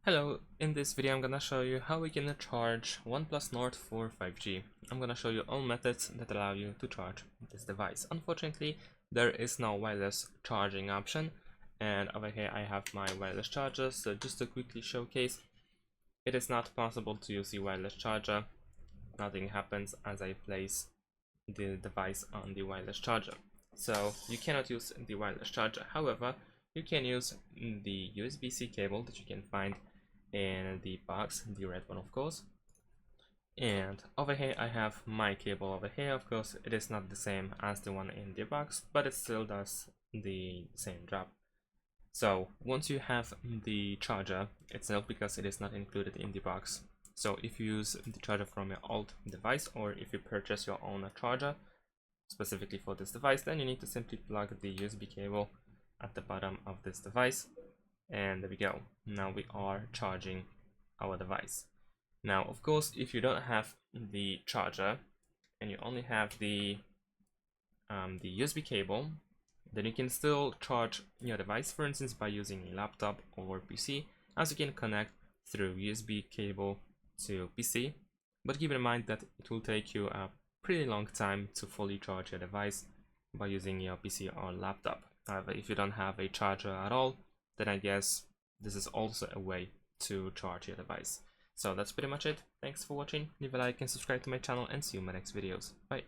Hello, in this video I'm gonna show you how we can charge OnePlus Nord for 5G. I'm gonna show you all methods that allow you to charge this device. Unfortunately, there is no wireless charging option, and over here I have my wireless charger. So just to quickly showcase, it is not possible to use the wireless charger. Nothing happens as I place the device on the wireless charger. So you cannot use the wireless charger. However, you can use the USB-C cable that you can find in the box, the red one of course. And over here I have my cable over here. Of course it is not the same as the one in the box, but it still does the same job. So once you have the charger itself, because it is not included in the box, so if you use the charger from your old device, or if you purchase your own charger specifically for this device, then you need to simply plug the USB cable at the bottom of this device, and there we go. Now we are charging our device. Now of course, if you don't have the charger and you only have the USB cable, then you can still charge your device, for instance by using a laptop or PC, as you can connect through USB cable to PC. But keep in mind that it will take you a pretty long time to fully charge your device by using your PC or laptop. However, if you don't have a charger at all, then I guess this is also a way to charge your device. So that's pretty much it. Thanks for watching. Leave a like and subscribe to my channel, and see you in my next videos. Bye.